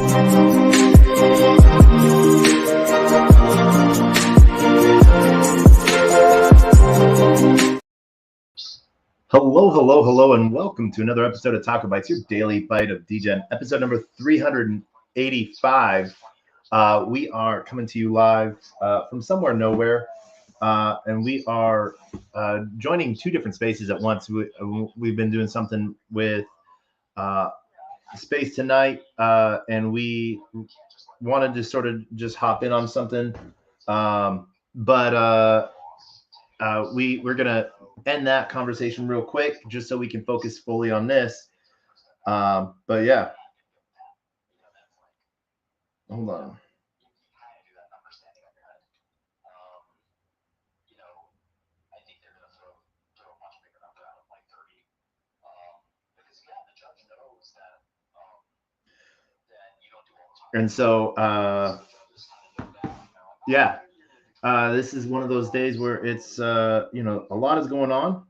Hello, hello, hello, and welcome to another episode of TacoBytes, your daily bite of Degen, episode number 385. We are coming to you live from somewhere nowhere, and we are joining two different spaces at once. We've been doing something with space tonight, and we wanted to sort of just hop in on something, but we're gonna end that conversation real quick just so we can focus fully on this. But yeah, hold on. And so yeah, this is one of those days where it's a lot is going on.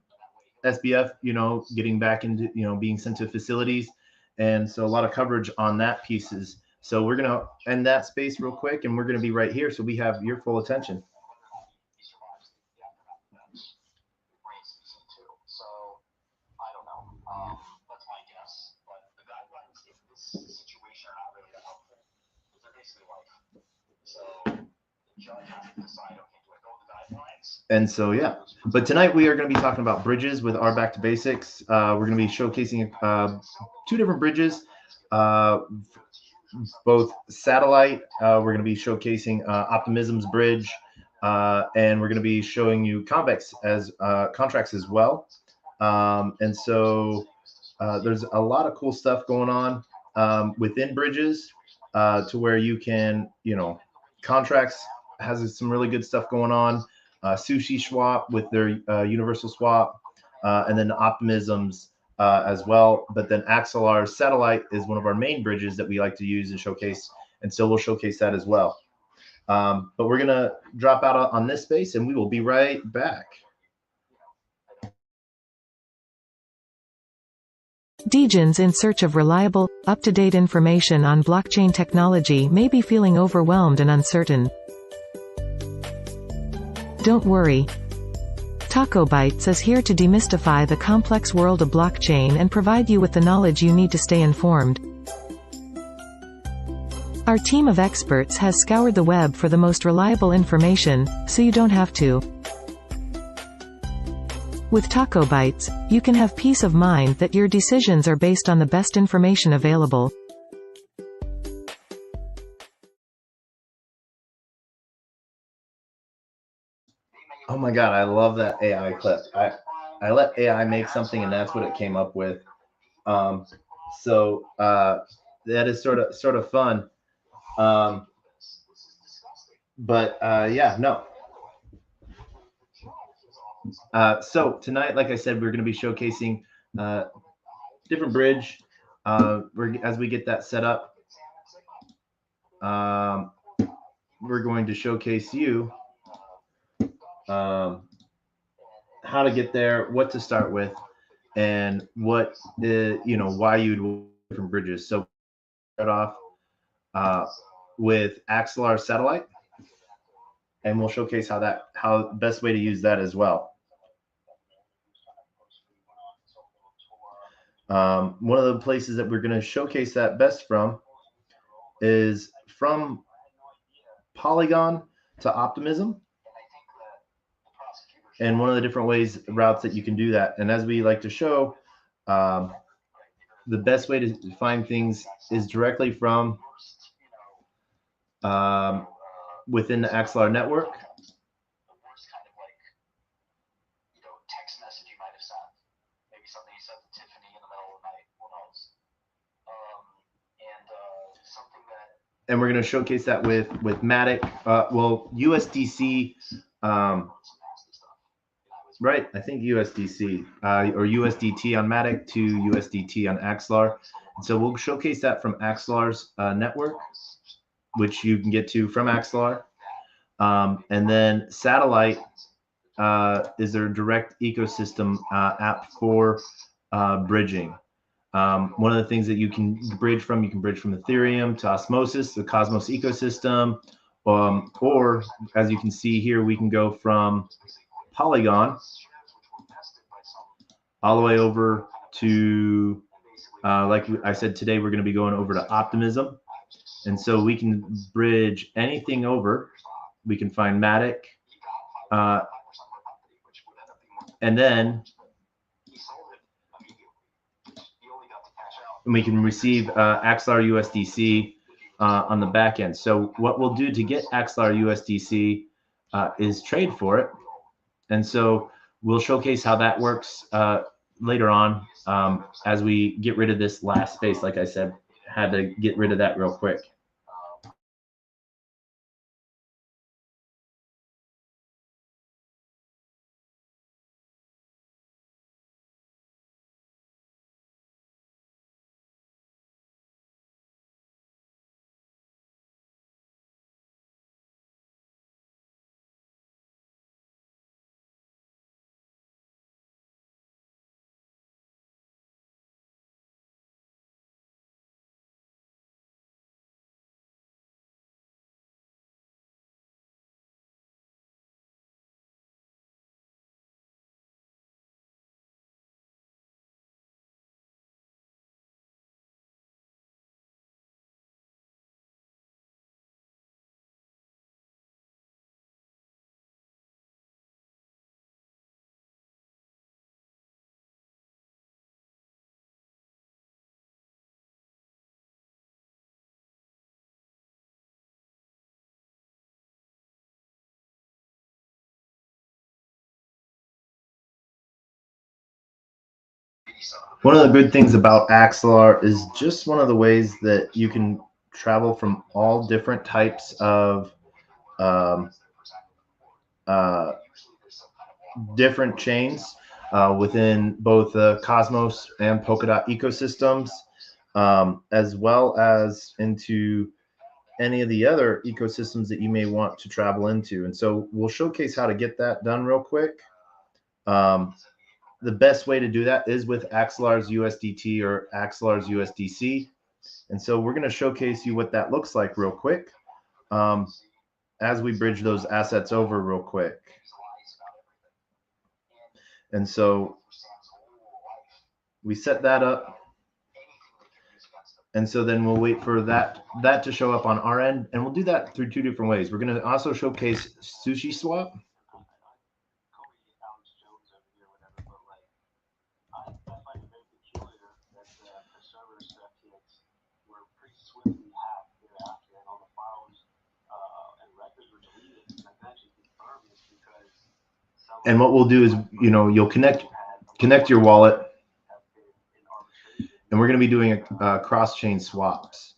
SBF, getting back into, being sent to facilities. And so a lot of coverage on that pieces. So we're going to end that space real quick, and we're going to be right here. So we have your full attention. And so, yeah, but tonight we are going to be talking about bridges with our Back to Basics. We're going to be showcasing two different bridges, both satellite. We're going to be showcasing Optimism's bridge, and we're going to be showing you convex as contracts as well. And so there's a lot of cool stuff going on within bridges to where you can, contracts has some really good stuff going on. Sushi swap with their universal swap, and then Optimisms as well. But then Axelar satellite is one of our main bridges that we like to use and showcase, and so we'll showcase that as well. But we're gonna drop out on this space, and we will be right back. Degens in search of reliable, up-to-date information on blockchain technology may be feeling overwhelmed and uncertain. Don't worry. TacoBytes is here to demystify the complex world of blockchain and provide you with the knowledge you need to stay informed. Our team of experts has scoured the web for the most reliable information, so you don't have to. With TacoBytes, you can have peace of mind that your decisions are based on the best information available. Oh my God, I love that AI clip. I let AI make something, and that's what it came up with. So that is sort of fun. But yeah, no. So tonight, like I said, we're going to be showcasing different bridge. As we get that set up, we're going to showcase you how to get there, what to start with, and what why you'd different bridges. So start off with Axelar satellite, and we'll showcase how best way to use that as well. One of the places that we're going to showcase that best from is from Polygon to Optimism, and one of the different routes that you can do that. And as we like to show, the best way to find things is directly from within the Axelar network. And we're going to showcase that with Matic, USDC, right? I think USDC or USDT on Matic to USDT on Axelar. And so we'll showcase that from Axelar's network, which you can get to from Axelar. And then Satellite is their direct ecosystem app for bridging. One of the things that you can bridge from Ethereum to Osmosis, the Cosmos ecosystem, or as you can see here, we can go from Polygon all the way over to, like I said, today we're going to be going over to Optimism. And so we can bridge anything over. We can find Matic, and then we can receive Axelar USDC on the back end. So what we'll do to get Axelar USDC is trade for it. And so we'll showcase how that works later on as we get rid of this last space. Like I said, had to get rid of that real quick. One of the good things about Axelar is just one of the ways that you can travel from all different types of uh, different chains within both the Cosmos and Polkadot ecosystems, as well as into any of the other ecosystems that you may want to travel into. And so we'll showcase how to get that done real quick. The best way to do that is with Axelar's USDT or Axelar's USDC. And so we're going to showcase you what that looks like real quick as we bridge those assets over real quick. And so we set that up. And so then we'll wait for that to show up on our end. And we'll do that through two different ways. We're going to also showcase Sushi Swap. And what we'll do is, you'll connect your wallet, and we're going to be doing cross-chain swaps.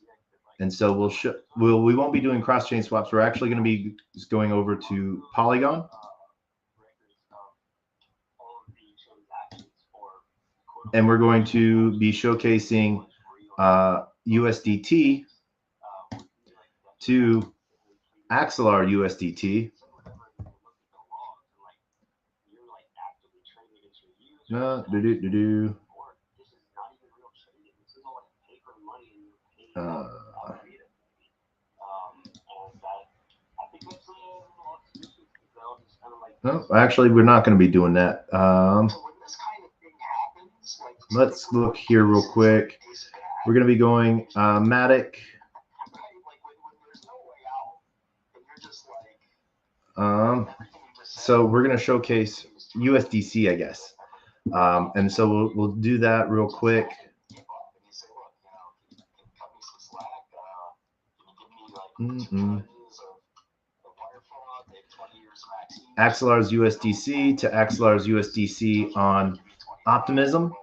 And so we won't be doing cross-chain swaps. We're actually going to be going over to Polygon. And we're going to be showcasing USDT to Axelar USDT. No, actually, we're not going to be doing that. Let's look here real quick. We're going to be going Matic. So we're going to showcase USDC, I guess. And so we'll do that real quick. Axelar's USDC to Axelar's USDC on Optimism.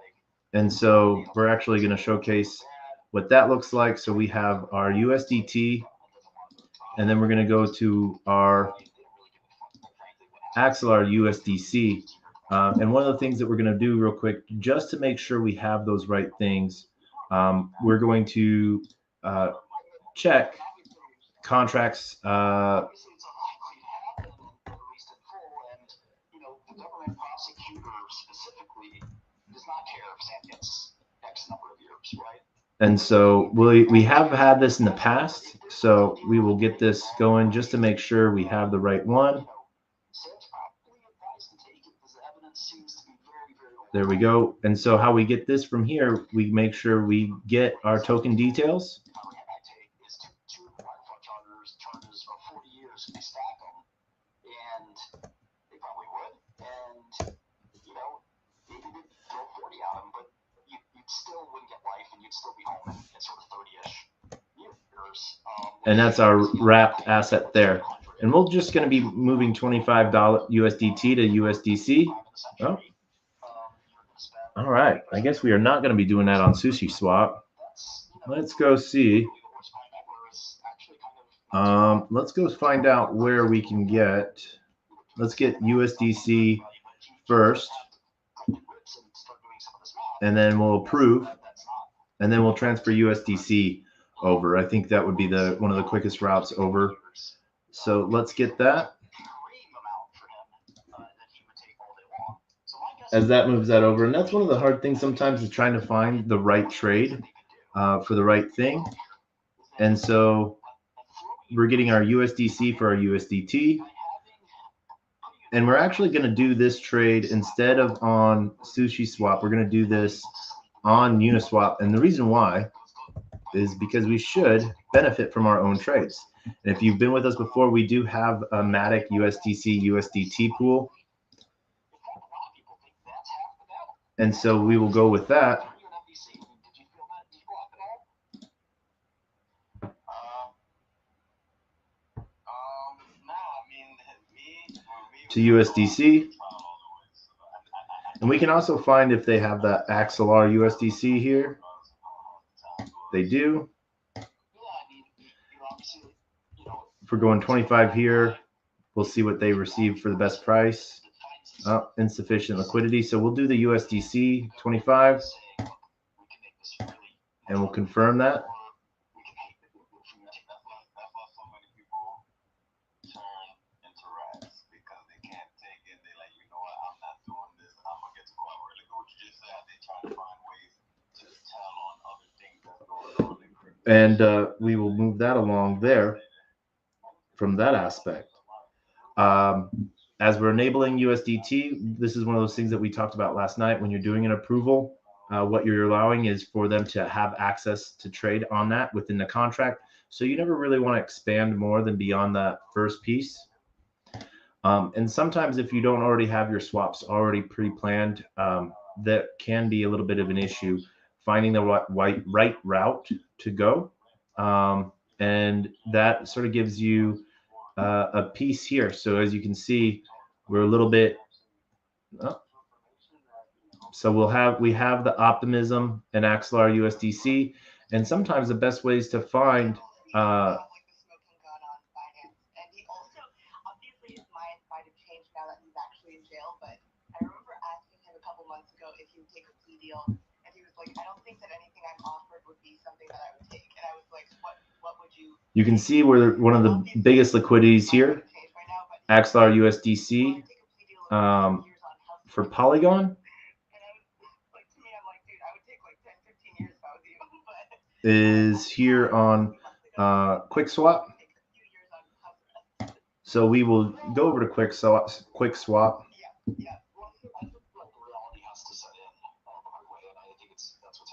And so we're actually going to showcase what that looks like. So we have our USDT, and then we're going to go to our Axelar USDC. And one of the things that we're going to do real quick, just to make sure we have those right things, we're going to check contracts. And so we have had this in the past, so we will get this going just to make sure we have the right one. There we go. And so how we get this from here, we make sure we get our token details. And that's our wrapped asset there. And we're just going to be moving $25 USDT to USDC. Oh. All right. I guess we are not going to be doing that on Sushi Swap. Let's go see. Let's go find out where we can get. Let's get USDC first. And then we'll approve. And then we'll transfer USDC over. I think that would be one of the quickest routes over. So let's get that. As that moves that over, and that's one of the hard things sometimes is trying to find the right trade for the right thing. And so we're getting our USDC for our USDT. And we're actually going to do this trade instead of on Sushi Swap. We're going to do this on Uniswap. And the reason why is because we should benefit from our own trades. And if you've been with us before, we do have a Matic USDC USDT pool. And so we will go with that. To USDC. And we can also find if they have that XLR USDC here. They do. If we're going 25 here, we'll see what they receive for the best price. Oh, insufficient liquidity. So we'll do the USDC 25 and we'll confirm that. And we will move that along there from that aspect. As we're enabling USDT, this is one of those things that we talked about last night. When you're doing an approval, what you're allowing is for them to have access to trade on that within the contract. So you never really want to expand more than beyond that first piece. And sometimes if you don't already have your swaps already pre-planned, that can be a little bit of an issue. Finding the right route to go. And that sort of gives you a piece here. So as you can see, we're a little bit, so we have the Optimism and XLR USDC. And sometimes the best ways to find, you can see we're one of the biggest liquidities here, XLR USDC for Polygon is here on QuickSwap. So we will go over to QuickSwap.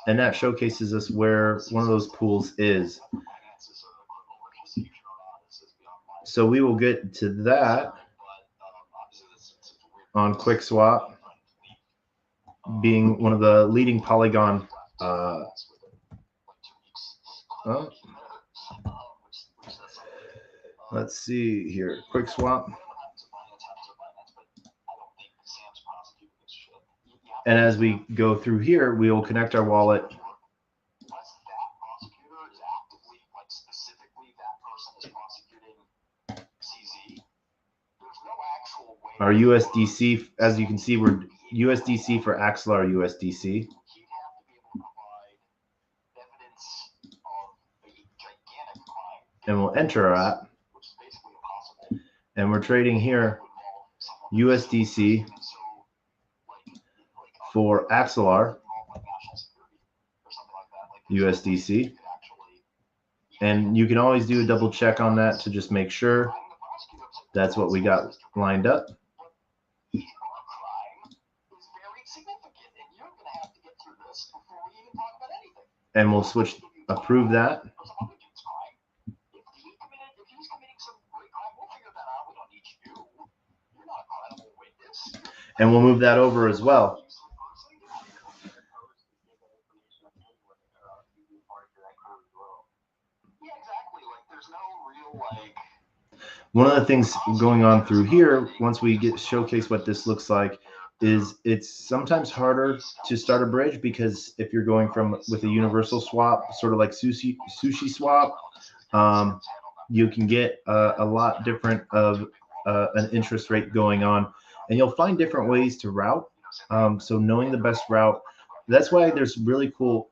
And that showcases us where one of those pools is. So we will get to that on QuickSwap, being one of the leading Polygon. Let's see here, QuickSwap. And as we go through here, we will connect our wallet. Our USDC, as you can see, we're USDC for XLR USDC. And we'll enter our app. And we're trading here USDC for XLR. USDC. And you can always do a double check on that to just make sure that's what we got lined up. And we'll switch, approve that. And we'll move that over as well. One of the things going on through here, once we showcase what this looks like, is it's sometimes harder to start a bridge, because if you're going with a universal swap, sort of like sushi swap, you can get a lot different of an interest rate going on, and you'll find different ways to route. So knowing the best route, that's why there's really cool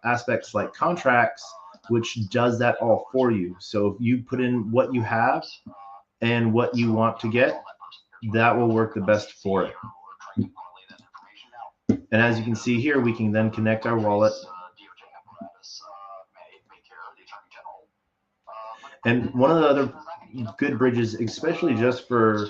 aspects like contracts, which does that all for you. So if you put in what you have and what you want to get, that will work the best for it. And as you can see here, we can then connect our wallet. And one of the other good bridges, especially just for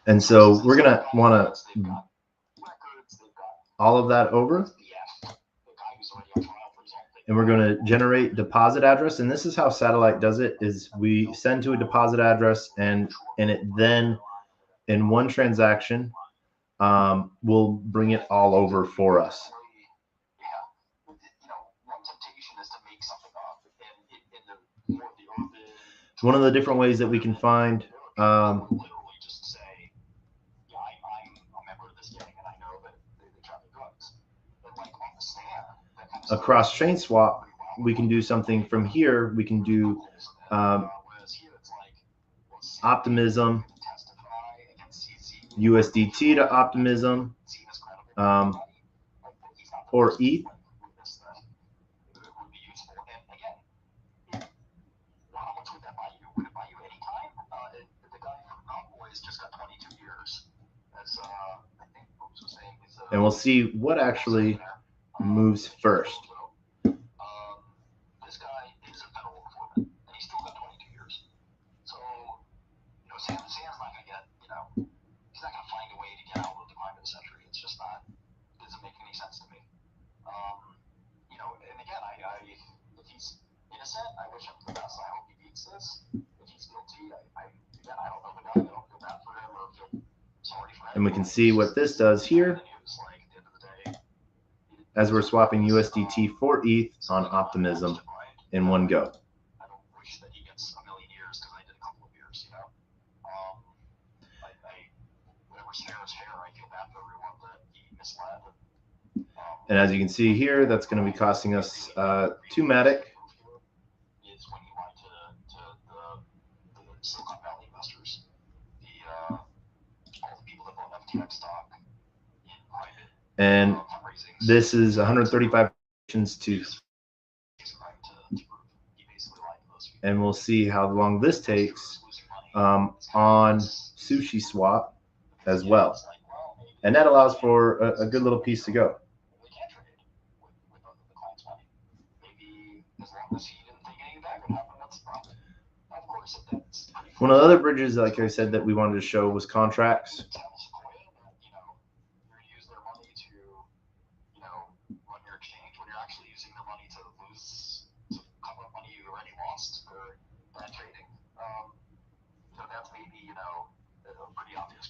and so we're going to want to all of that over, and we're going to generate deposit address. And this is how Satellite does it, is we send to a deposit address, and it then in one transaction will bring it all over for us. One of the different ways that we can find a cross-chain swap, we can do something from here. We can do Optimism, USDT to Optimism, or ETH. And we'll see what actually moves first. This guy is a federal informant, and he's still got 22 years. So, Sam's not going to get, he's not going to find a way to get out of the crime of the century. It's just not, it doesn't make any sense to me. And again, if he's innocent, I wish him the best. I hope he beats this. If he's guilty, I don't know the guy. I don't feel bad for him or feel sorry for him. And we can see what this does here, as we're swapping USDT for ETH on Optimism in one go. I don't wish that he gets a million years, because I did a couple of years, whatever's hair is hair. I feel bad for everyone that he misled. And as you can see here, that's going to be costing us 2 Matic. Is when you want to the Silicon Valley investors, all the people that bought FTX stock in private. And this is 135 to, and we'll see how long this takes on Sushi Swap as well. And that allows for a good little piece to go. One of the other bridges, like I said, that we wanted to show was contracts.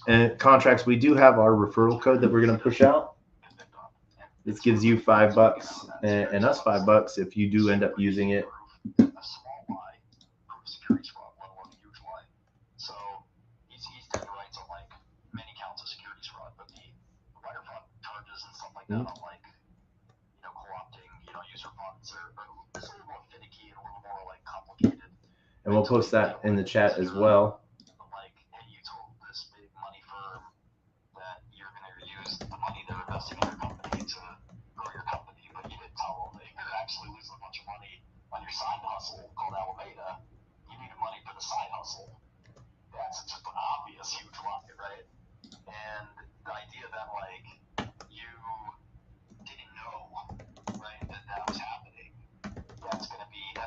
And contracts, we do have our referral code that we're going to push out. This gives you $5 and us $5 if you do end up using it. And we'll post that in the chat as well. that you're going to use the money they're investing in your company to grow your company, but you didn't tell them that you're actually losing a bunch of money on your side hustle called Alameda. You needed money for the side hustle. That's just an obvious huge lie, right? And the idea that like you didn't know, right, that was happening, that's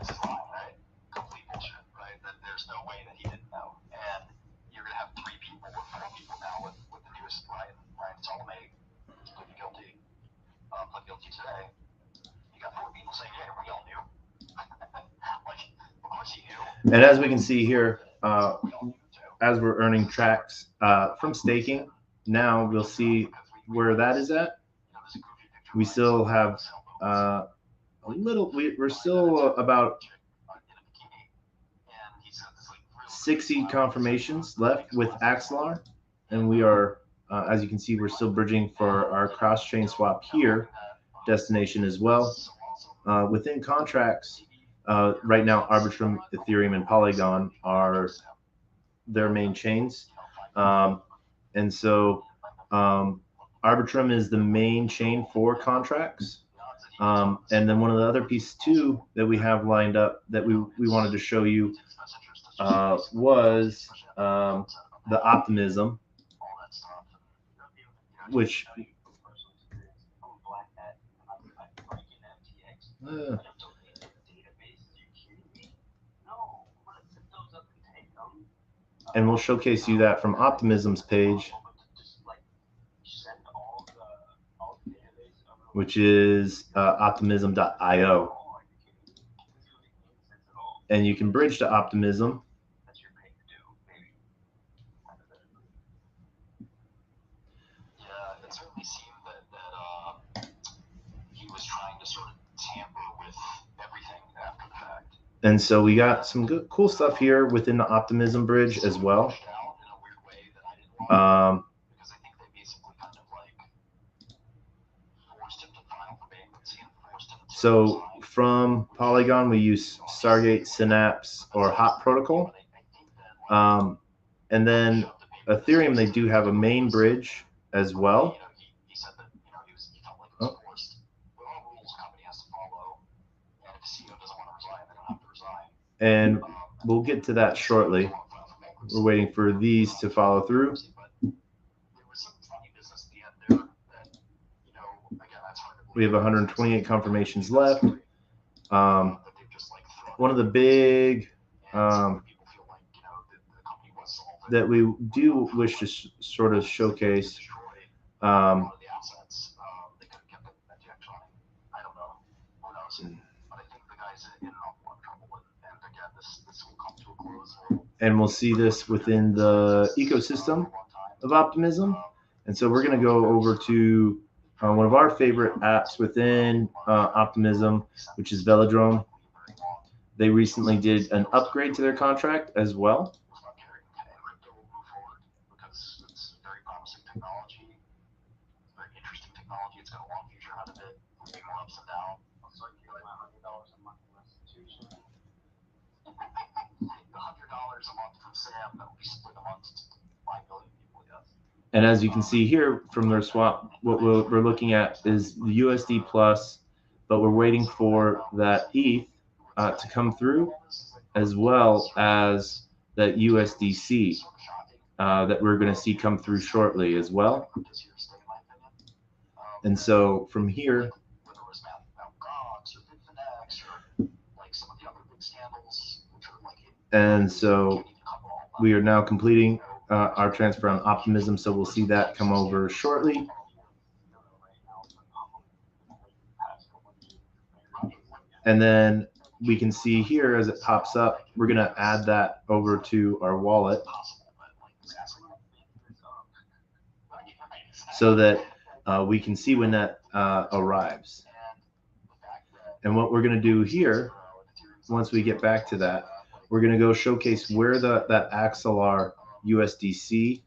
his lie, right? Complete bullshit, right? That there's no way that he didn't know. And you're gonna have 3 people or 4 people now with the newest Ryan Ptolemy pleading guilty, pled guilty today. You got 4 people saying, yeah, we all knew. Like, of course he knew. And as we can see here, as we're earning tracks from staking, now we'll see where that is at. We still have a little, we're still about 60 confirmations left with Axelar, and we are, as you can see, we're still bridging for our cross-chain swap here destination as well. Within contracts, right now, Arbitrum, Ethereum, and Polygon are their main chains. And so Arbitrum is the main chain for contracts. And then one of the other pieces too that we have lined up that we wanted to show you was the optimism, which and we'll showcase you that from Optimism's page, which is optimism.io. And you can bridge to Optimism. Yeah, it certainly seemed that he was trying to sort of tamper with everything after the fact. And so we got some good, cool stuff here within the Optimism bridge as well. Because I think they basically kind of like forced him to file for bankruptcy and forced him to so from Polygon, we use Stargate, Synapse, or Hot Protocol. And then Ethereum, they do have a main bridge as well. He said that he felt like it was forced. There are rules a company has to follow, and if the CEO doesn't want to resign, they don't have to resign. And we'll get to that shortly. We're waiting for these to follow through. We have 128 confirmations left. One of the big that we do wish to sort of showcase and we'll see this within the ecosystem of Optimism. And so we're going to go over to one of our favorite apps within Optimism, which is Velodrome. They recently did an upgrade to their contract as well. And as you can see here from their swap, what we're looking at is the USD plus, but we're waiting for that ETH to come through, as well as that USDC that we're going to see come through shortly as well. And so from here, and so we are now completing our transfer on Optimism, so we'll see that come over shortly. And then we can see here as it pops up, we're going to add that over to our wallet so that we can see when that arrives. And what we're going to do here, once we get back to that, we're going to go showcase where that Axelar USDC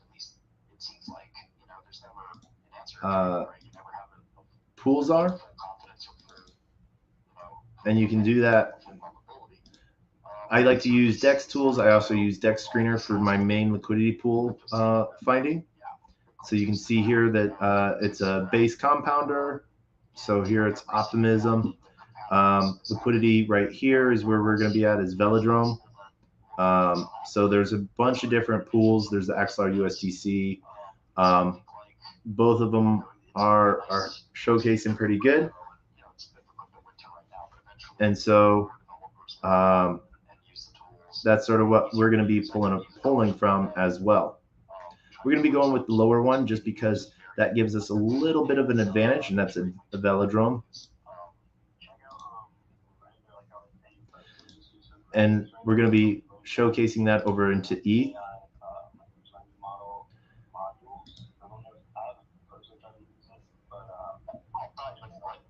pools are. And you can do that. I like to use Dex tools. I also use Dex Screener for my main liquidity pool finding. So you can see here that it's a base compounder. So here it's optimism. Liquidity right here is where we're going to be at is velodrome. So there's a bunch of different pools. There's the XLR USDC. Both of them are showcasing pretty good. And so that's sort of what we're going to be pulling from as well. We're going to be going with the lower one just because that gives us a little bit of an advantage, and that's a velodrome. And we're going to be showcasing that over into ETH.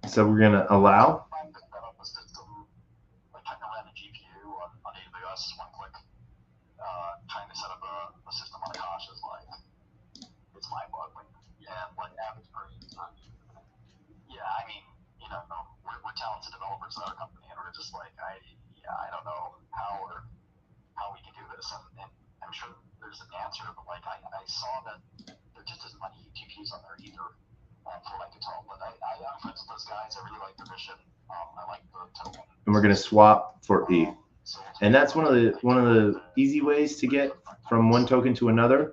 So we're going to allow. Trying to set up a system on Akash is like, it's mind-boggling. And like average person, yeah, I mean, you know, we're talented developers at our company, and we're just like, I don't know how we can do this, and I'm sure there's an answer, but like I saw that there just isn't many GPUs on there either, from what I could tell. But I'm friends with those guys. I really like their mission. I like the token. And we're going to swap for ETH. And that's one of the easy ways to get from one token to another.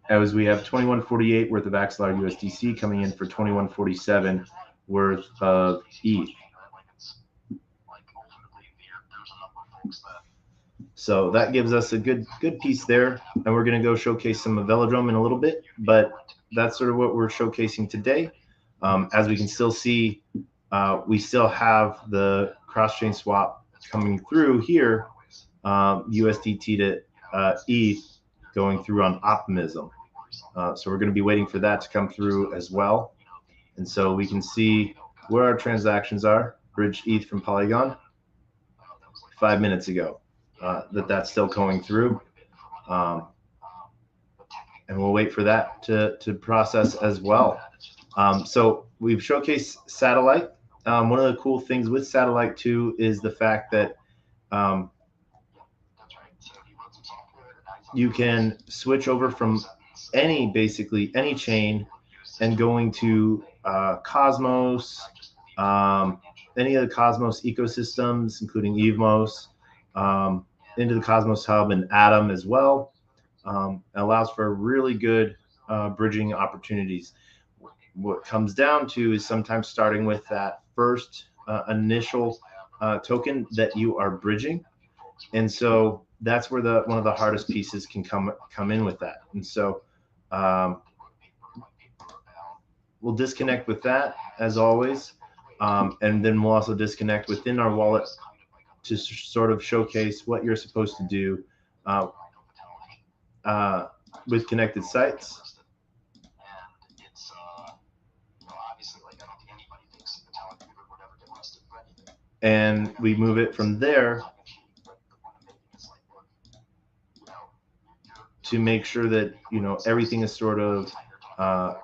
As we have 2148 worth of XLR USDC coming in for 2147 worth of ETH. So that gives us a good piece there, and we're going to go showcase some of velodrome in a little bit, but that's sort of what we're showcasing today. As we can still see, we still have the cross-chain swap coming through here, USDT to ETH going through on Optimism. So we're going to be waiting for that to come through as well. And so we can see where our transactions are. Bridge ETH from Polygon 5 minutes ago. That's still going through. And we'll wait for that to process as well. So we've showcased satellite. One of the cool things with satellite too is the fact that you can switch over from basically any chain and going to Cosmos, any of the Cosmos ecosystems, including Evmos, into the Cosmos Hub and Atom as well. Allows for really good bridging opportunities. What comes down to is sometimes starting with that first initial token that you are bridging, and so that's where one of the hardest pieces can come in with that. And so we'll disconnect with that as always, and then we'll also disconnect within our wallet to sort of showcase what you're supposed to do with connected sites. And we move it from there to make sure that everything is sort of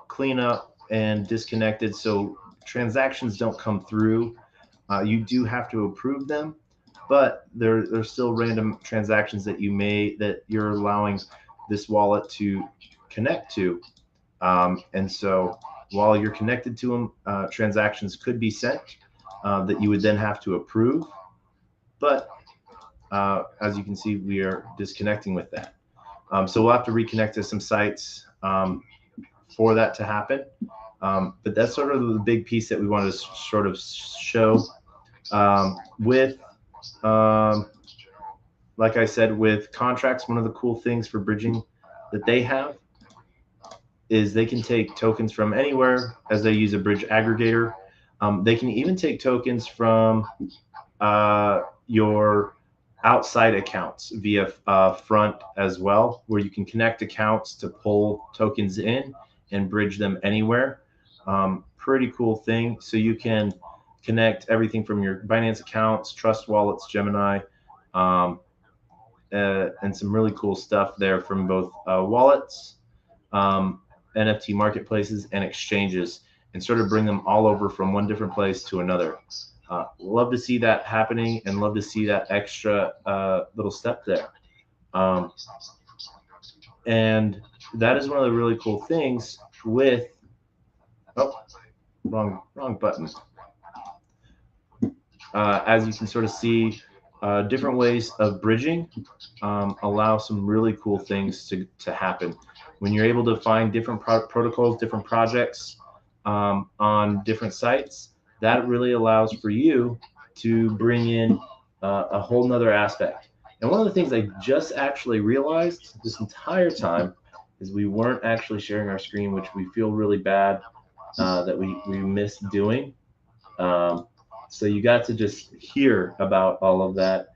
clean up and disconnected, so transactions don't come through. You do have to approve them, but there's still random transactions that you're allowing this wallet to connect to, and so while you're connected to them, transactions could be sent that you would then have to approve. But as you can see, we are disconnecting with that. So we'll have to reconnect to some sites for that to happen. But that's sort of the big piece that we wanted to sort of show with, like I said, with contracts. One of the cool things for bridging that they have is they can take tokens from anywhere as they use a bridge aggregator. They can even take tokens from your outside accounts via front as well, where you can connect accounts to pull tokens in and bridge them anywhere. Pretty cool thing. So you can connect everything from your Binance accounts, Trust Wallets, Gemini, and some really cool stuff there from both wallets, NFT marketplaces, and exchanges, and sort of bring them all over from one different place to another. Love to see that happening, and love to see that extra little step there. And that is one of the really cool things with, oh, wrong button. As you can sort of see, different ways of bridging allow some really cool things to happen. When you're able to find different protocols, different projects on different sites, that really allows for you to bring in a whole nother aspect. And one of the things I just actually realized this entire time is we weren't actually sharing our screen, which we feel really bad that we missed doing. So you got to just hear about all of that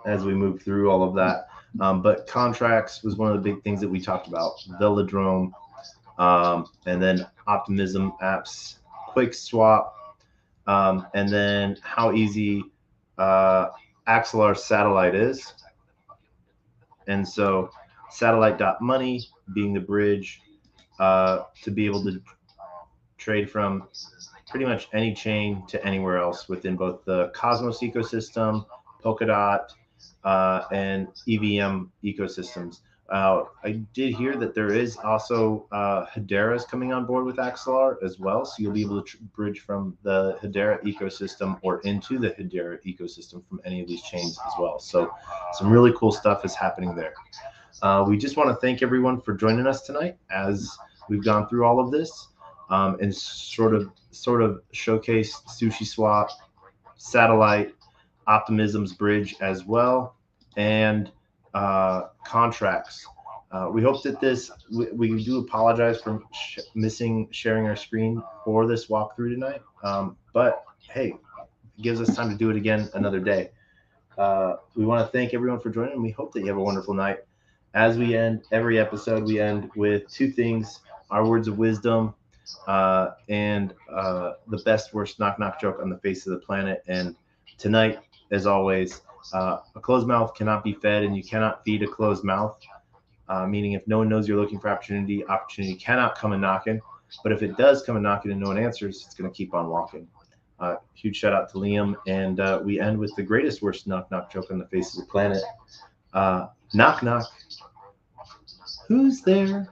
as we move through all of that. But contracts was one of the big things that we talked about. Velodrome, and then optimism apps, quick swap, and then how easy Axelar satellite is. And so satellite.money being the bridge to be able to trade from pretty much any chain to anywhere else within both the Cosmos ecosystem, Polkadot, and EVM ecosystems. I did hear that there is also Hedera's coming on board with Axelar as well, so you'll be able to bridge from the Hedera ecosystem or into the Hedera ecosystem from any of these chains as well. So some really cool stuff is happening there. We just want to thank everyone for joining us tonight as we've gone through all of this and sort of showcase SushiSwap, Satellite, Optimism's bridge as well, and contracts. We hope that we do apologize for missing sharing our screen for this walkthrough tonight, but hey, it gives us time to do it again another day. We want to thank everyone for joining, and we hope that you have a wonderful night. As we end every episode, we end with two things: our words of wisdom and the best worst knock joke on the face of the planet. And tonight, as always, a closed mouth cannot be fed, and you cannot feed a closed mouth, meaning if no one knows you're looking for opportunity cannot come a knocking. But if it does come a knocking and no one answers, it's going to keep on walking. Huge shout out to Liam. And we end with the greatest worst knock joke on the face of the planet. Knock knock. Who's there?